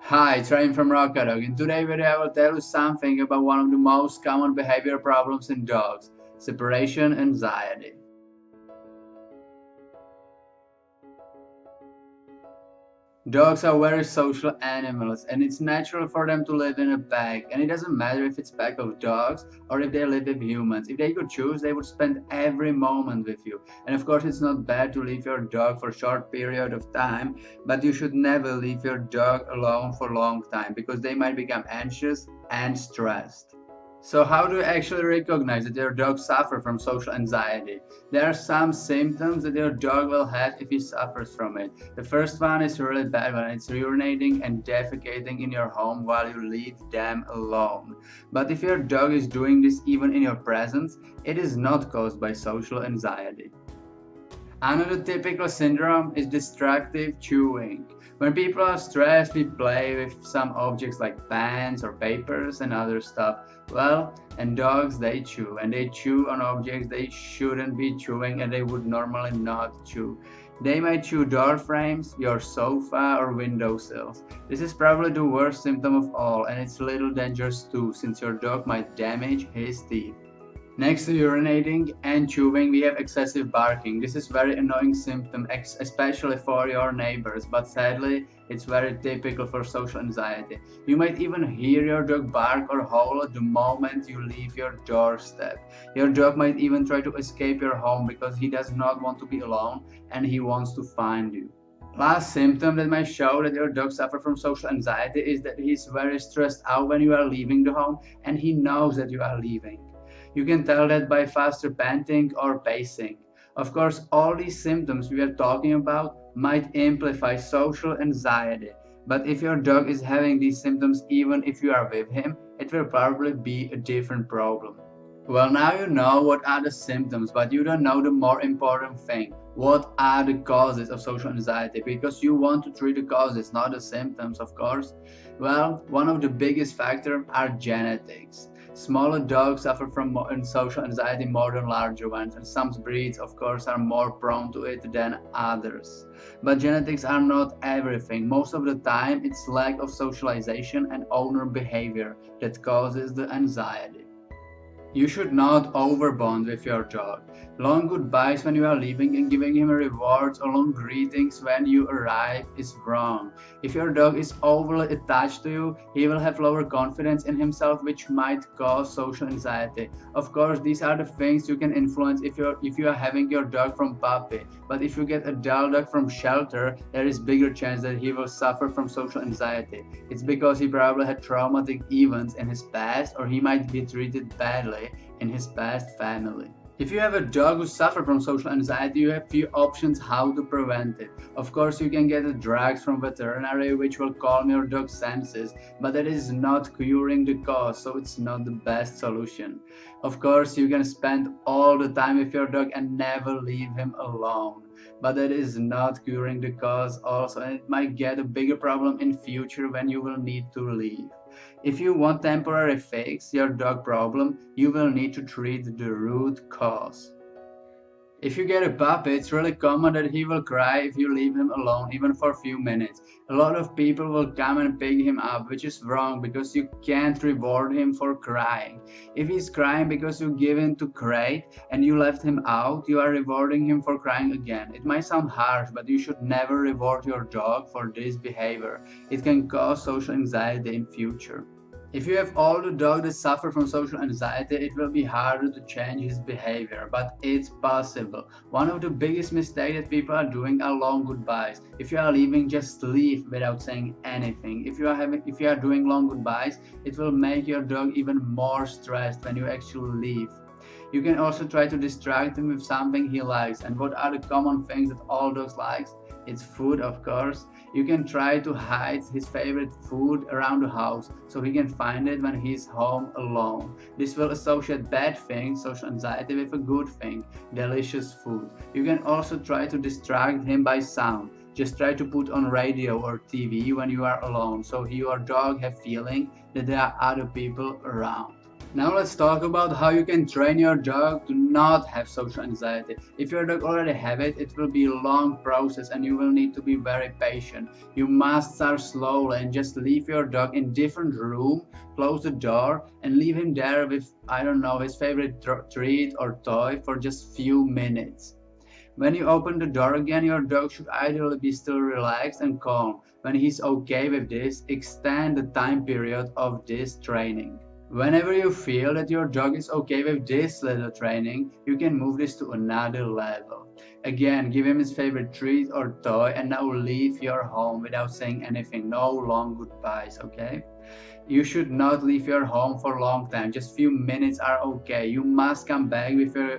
Hi, it's Ryan from Rocadog. In today's video, I will tell you something about one of the most common behavior problems in dogs, separation anxiety. Dogs are very social animals and it's natural for them to live in a pack, and it doesn't matter if it's a pack of dogs or if they live with humans. If they could choose, they would spend every moment with you. And of course, it's not bad to leave your dog for a short period of time, but you should never leave your dog alone for a long time because they might become anxious and stressed. So how do you actually recognize that your dog suffers from social anxiety? There are some symptoms that your dog will have if he suffers from it. The first one is a really bad one. It's urinating and defecating in your home while you leave them alone. But if your dog is doing this even in your presence, it is not caused by social anxiety. Another typical syndrome is destructive chewing. When people are stressed, we play with some objects like pens or papers and other stuff. Well, and dogs, they chew, and they chew on objects they shouldn't be chewing and they would normally not chew. They might chew door frames, your sofa, or windowsills. This is probably the worst symptom of all, and it's a little dangerous too, since your dog might damage his teeth. Next to urinating and chewing, we have excessive barking. This is a very annoying symptom, especially for your neighbors, but sadly, it's very typical for social anxiety. You might even hear your dog bark or howl the moment you leave your doorstep. Your dog might even try to escape your home because he does not want to be alone and he wants to find you. Last symptom that might show that your dog suffers from social anxiety is that he's very stressed out when you are leaving the home and he knows that you are leaving. You can tell that by faster panting or pacing. Of course, all these symptoms we are talking about might amplify social anxiety, but if your dog is having these symptoms even if you are with him, it will probably be a different problem. Well, now you know what are the symptoms, but you don't know the more important thing. What are the causes of social anxiety? Because you want to treat the causes, not the symptoms, of course. Well, one of the biggest factors are genetics. Smaller dogs suffer from social anxiety more than larger ones, and some breeds, of course, are more prone to it than others. But genetics are not everything. Most of the time, it's lack of socialization and owner behavior that causes the anxiety. You should not overbond with your dog. Long goodbyes when you are leaving and giving him rewards or long greetings when you arrive is wrong. If your dog is overly attached to you, he will have lower confidence in himself, which might cause social anxiety. Of course, these are the things you can influence if you are having your dog from puppy. But if you get a dull dog from shelter, there is bigger chance that he will suffer from social anxiety. It's because he probably had traumatic events in his past, or he might be treated badly in his past family. If you have a dog who suffers from social anxiety, you have few options how to prevent it. Of course, you can get drugs from veterinary which will calm your dog's senses, but that is not curing the cause, so it's not the best solution. Of course, you can spend all the time with your dog and never leave him alone, but that is not curing the cause also, and it might get a bigger problem in future when you will need to leave. If you want temporary fix your dog problem, you will need to treat the root cause. If you get a puppy, it's really common that he will cry if you leave him alone, even for a few minutes. A lot of people will come and pick him up, which is wrong because you can't reward him for crying. If he's crying because you give him to crate and you left him out, you are rewarding him for crying again. It might sound harsh, but you should never reward your dog for this behavior. It can cause social anxiety in future. If you have older dog that suffer from social anxiety, it will be harder to change his behavior, but it's possible. One of the biggest mistakes that people are doing are long goodbyes. If you are leaving, just leave without saying anything. If you are doing long goodbyes, it will make your dog even more stressed when you actually leave. You can also try to distract him with something he likes. And what are the common things that all dogs like? It's food, of course. You can try to hide his favorite food around the house so he can find it when he's home alone. This will associate bad things, social anxiety, with a good thing, delicious food. You can also try to distract him by sound. Just try to put on radio or TV when you are alone so your dog have feeling that there are other people around. Now let's talk about how you can train your dog to not have social anxiety. If your dog already have it, it will be a long process and you will need to be very patient. You must start slowly and just leave your dog in different room, close the door and leave him there with, I don't know, his favorite treat or toy for just few minutes. When you open the door again, your dog should ideally be still relaxed and calm. When he's okay with this, extend the time period of this training. Whenever you feel that your dog is okay with this little training, you can move this to another level. Again, give him his favorite treat or toy and now leave your home without saying anything. No long goodbyes, okay? You should not leave your home for a long time. Just few minutes are okay. You must come back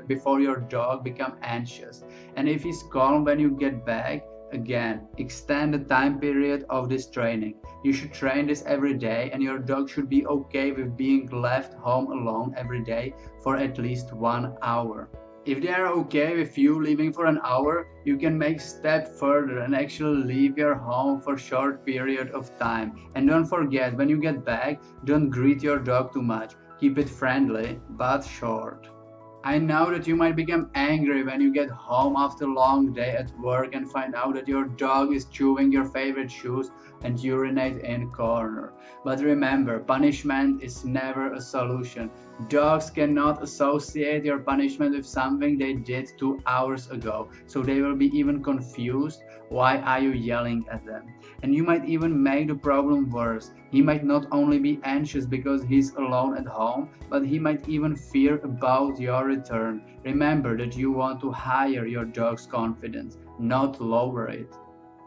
before your dog become anxious. And if he's calm when you get back, again, extend the time period of this training. You should train this every day and your dog should be okay with being left home alone every day for at least 1 hour. If they are okay with you leaving for an hour, you can make step further and actually leave your home for a short period of time. And don't forget, when you get back, don't greet your dog too much. Keep it friendly, but short. I know that you might become angry when you get home after a long day at work and find out that your dog is chewing your favorite shoes and urinate in a corner. But remember, punishment is never a solution. Dogs cannot associate your punishment with something they did 2 hours ago, so they will be even confused. Why are you yelling at them? And you might even make the problem worse. He might not only be anxious because he's alone at home, but he might even fear about your return. Remember that you want to higher your dog's confidence, not lower it.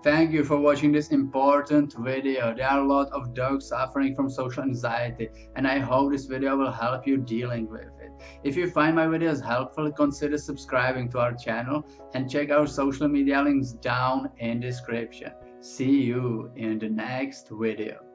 Thank you for watching this important video. There are a lot of dogs suffering from social anxiety and I hope this video will help you dealing with it. If you find my videos helpful, consider subscribing to our channel and check our social media links down in description. See you in the next video.